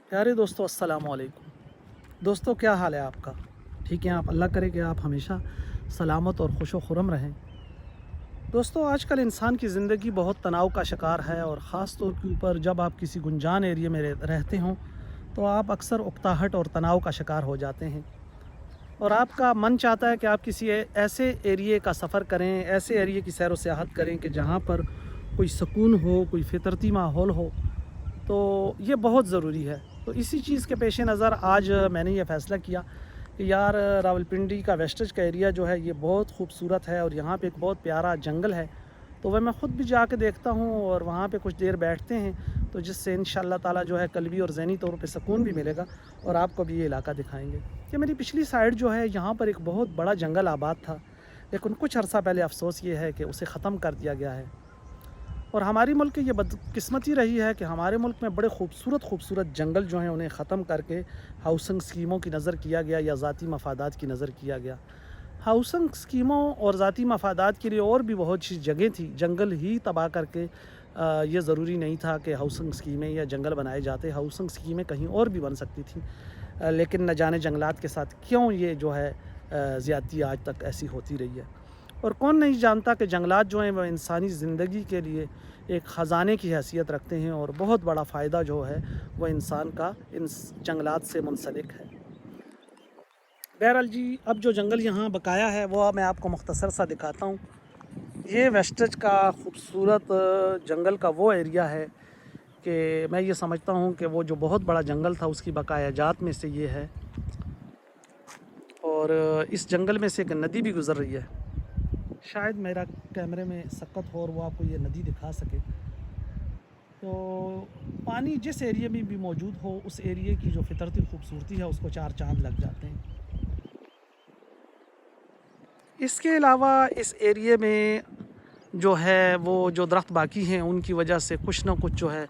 प्यारे दोस्तों, अस्सलाम वालेकुम। दोस्तों, क्या हाल है आपका? ठीक है आप? अल्लाह करे कि आप हमेशा सलामत और खुश व खुरम रहें। दोस्तों, आजकल इंसान की ज़िंदगी बहुत तनाव का शिकार है, और ख़ास तौर के ऊपर जब आप किसी गुंजान एरिया में रहते हों तो आप अक्सर उकताहट और तनाव का शिकार हो जाते हैं, और आपका मन चाहता है कि आप किसी ऐसे एरिए का सफ़र करें, ऐसे एरिए की सैर व सियाहत करें कि जहाँ पर कोई सुकून हो, कोई फितरती माहौल हो। तो ये बहुत ज़रूरी है। तो इसी चीज़ के पेश नज़र आज मैंने ये फ़ैसला किया कि यार, रावलपिंडी का वेस्टेज का एरिया जो है ये बहुत खूबसूरत है, और यहाँ पे एक बहुत प्यारा जंगल है। तो वह मैं ख़ुद भी जाके देखता हूँ और वहाँ पे कुछ देर बैठते हैं, तो जिससे इंशाअल्लाह ताला जो है कल्बी और ज़हनी तौर पे सुकून भी मिलेगा, और आपको भी ये इलाका दिखाएंगे। कि मेरी पिछली साइड जो है यहाँ पर एक बहुत बड़ा जंगल आबाद था, लेकिन कुछ अर्सा पहले अफसोस ये है कि उसे ख़त्म कर दिया गया है। और हमारी मुल्क की ये बदकिस्मती रही है कि हमारे मुल्क में बड़े खूबसूरत जंगल जो हैं उन्हें ख़त्म करके हाउसिंग स्कीमों की नज़र किया गया, या ज़ाती मफादात की नज़र किया गया। हाउसिंग स्कीमों और ज़ाती मफादात के लिए और भी बहुत सी जगह थी, जंगल ही तबाह करके ये ज़रूरी नहीं था कि हाउसिंग स्कीमें या जंगल बनाए जाते। हाउसिंग स्कीमें कहीं और भी बन सकती थी, लेकिन न जाने जंगलात के साथ क्यों ये जो है ज़्यादती आज तक ऐसी होती रही है। और कौन नहीं जानता कि जंगलात जो हैं वह इंसानी ज़िंदगी के लिए एक ख़जाने की हैसियत रखते हैं, और बहुत बड़ा फ़ायदा जो है वह इंसान का इन जंगलात से मुंसलिक है। बहरहाल जी, अब जो जंगल यहाँ बकाया है वो मैं आपको मुख्तसर सा दिखाता हूँ। ये वेस्टेज का खूबसूरत जंगल का वो एरिया है कि मैं ये समझता हूँ कि वो जो बहुत बड़ा जंगल था उसकी बकाया जात में से ये है। और इस जंगल में से एक नदी भी गुज़र रही है। शायद मेरा कैमरे में सक्कत हो और वो आपको ये नदी दिखा सके। तो पानी जिस एरिया में भी मौजूद हो, उस एरिए की जो फितरती खूबसूरती है उसको चार चांद लग जाते हैं। इसके अलावा इस एरिए में जो है वो जो दरख्त बाकी हैं उनकी वजह से कुछ ना कुछ जो है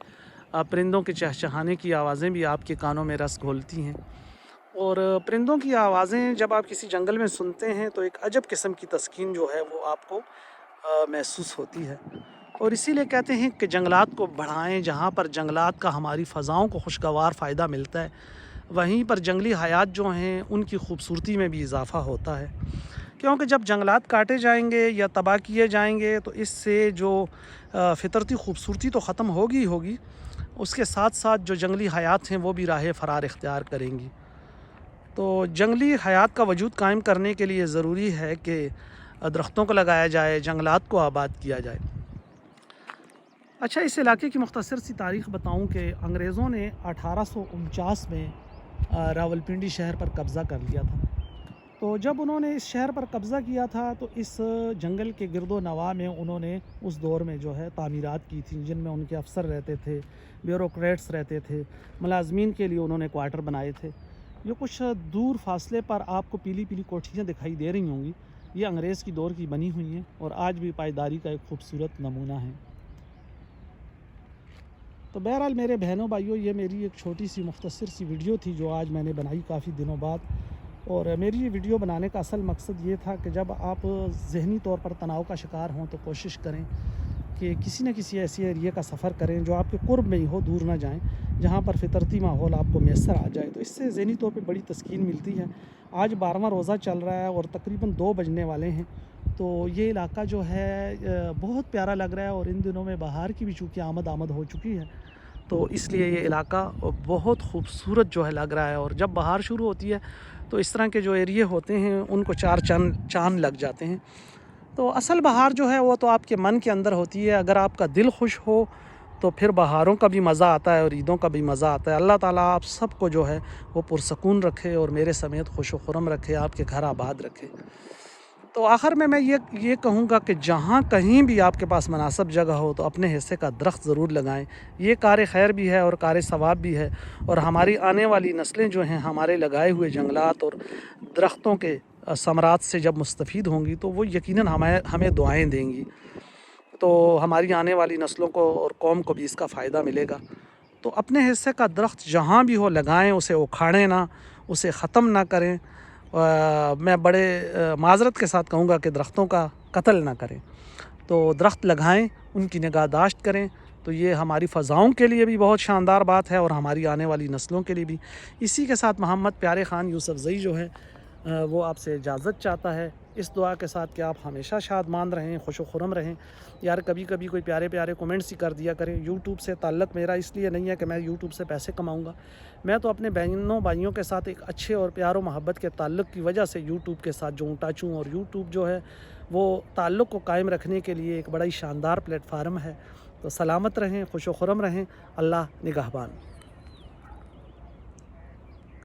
परिंदों के चहचहाने की आवाज़ें भी आपके कानों में रस घोलती हैं। और परिंदों की आवाज़ें जब आप किसी जंगल में सुनते हैं तो एक अजब किस्म की तस्कीन जो है वो आपको महसूस होती है। और इसीलिए कहते हैं कि जंगलात को बढ़ाएं। जहाँ पर जंगलात का हमारी फ़ज़ाओं को खुशगवार फ़ायदा मिलता है, वहीं पर जंगली हयात जो हैं उनकी खूबसूरती में भी इजाफ़ा होता है। क्योंकि जब जंगलात काटे जाएंगे या तबाह किए जाएंगे तो इससे जो फितरती खूबसूरती तो ख़त्म होगी ही होगी, उसके साथ साथ जो जंगली हयात हैं वो भी राह फ़रार इख्तियार करेंगी। तो जंगली हयात का वजूद कायम करने के लिए ज़रूरी है कि दरख्तों को लगाया जाए, जंगलात को आबाद किया जाए। अच्छा, इस इलाके की मुख्तसर सी तारीख़ बताऊं कि अंग्रेज़ों ने 1849 में रावलपिंडी शहर पर कब्ज़ा कर लिया था। तो जब उन्होंने इस शहर पर कब्ज़ा किया था तो इस जंगल के गिरदो नवा में उन्होंने उस दौर में जो है तामीरात की थी, जिनमें उनके अफसर रहते थे, ब्यूरोक्रेट्स रहते थे, मुलाजमीन के लिए उन्होंने क्वार्टर बनाए थे। ये कुछ दूर फासले पर आपको पीली पीली कोठियाँ दिखाई दे रही होंगी, ये अंग्रेज़ की दौर की बनी हुई हैं और आज भी पायदारी का एक खूबसूरत नमूना है। तो बहरहाल मेरे बहनों भाइयों, ये मेरी एक छोटी सी मुख्तसर सी वीडियो थी जो आज मैंने बनाई काफ़ी दिनों बाद। और मेरी ये वीडियो बनाने का असल मकसद ये था कि जब आप ज़हनी तौर पर तनाव का शिकार हों तो कोशिश करें कि किसी न किसी ऐसी एरिया का सफ़र करें जो आपके कुर्ब में ही हो, दूर ना जाएं, जहां पर फितरती माहौल आपको मैसर आ जाए। तो इससे ज़हनी तौर पे बड़ी तस्कीन मिलती है। आज 12वां रोज़ा चल रहा है और तकरीबन 2 बजने वाले हैं। तो ये इलाका जो है बहुत प्यारा लग रहा है, और इन दिनों में बाहर की भी चूँकि आमद हो चुकी है, तो इसलिए ये इलाका बहुत खूबसूरत जो है लग रहा है। और जब बहार शुरू होती है तो इस तरह के जो एरिए होते हैं उनको चार चांद लग जाते हैं। तो असल बहार जो है वो तो आपके मन के अंदर होती है। अगर आपका दिल खुश हो तो फिर बहारों का भी मज़ा आता है और ईदों का भी मज़ा आता है। अल्लाह ताला आप सबको जो है वो पुरसकून रखे और मेरे समेत खुश व खुरम रखे, आपके घर आबाद रखे। तो आखिर में मैं ये कहूँगा कि जहाँ कहीं भी आपके पास मुनासिब जगह हो तो अपने हिस्से का दरख्त ज़रूर लगाएं। ये कार खैर भी है और कार सवाब भी है, और हमारी आने वाली नस्लें जो हैं हमारे लगाए हुए जंगलात और दरख्तों के समरात से जब मुस्तफ़ीद होंगी तो वो यकीनन हमें दुआएँ देंगी। तो हमारी आने वाली नस्लों को और कौम को भी इसका फ़ायदा मिलेगा। तो अपने हिस्से का दरख्त जहाँ भी हो लगाएं, उसे उखाड़ें ना, उसे ख़त्म ना करें। मैं बड़े माज़रत के साथ कहूँगा कि दरख्तों का कत्ल ना करें। तो दरख्त लगाएं, उनकी निगाहदाश्त करें, تو یہ ہماری فضاؤں کے لیے بھی بہت شاندار بات ہے اور ہماری آنے والی نسلوں کے لیے بھی۔ اسی کے ساتھ محمد پیارے خان یوسف زئی جو ہے وہ آپ سے اجازت چاہتا ہے، اس دعا کے ساتھ کہ آپ ہمیشہ شادمان رہیں، خوش و خرم رہیں۔ یار کبھی کبھی کوئی پیارے پیارے کومنٹس ہی کر دیا کریں۔ یوٹیوب سے تعلق میرا اس لیے نہیں ہے کہ میں یوٹیوب سے پیسے کماؤں گا، میں تو اپنے بہنوں بھائیوں کے ساتھ ایک اچھے اور پیار و محبت کے تعلق کی وجہ سے یوٹیوب کے ساتھ جو ٹچ ہوں، اور یوٹیوب جو ہے وہ تعلق کو قائم رکھنے کے لیے ایک بڑا ہی شاندار پلیٹ فارم ہے۔ تو سلامت رہیں، خوش و خرم رہیں، اللہ نگہبان۔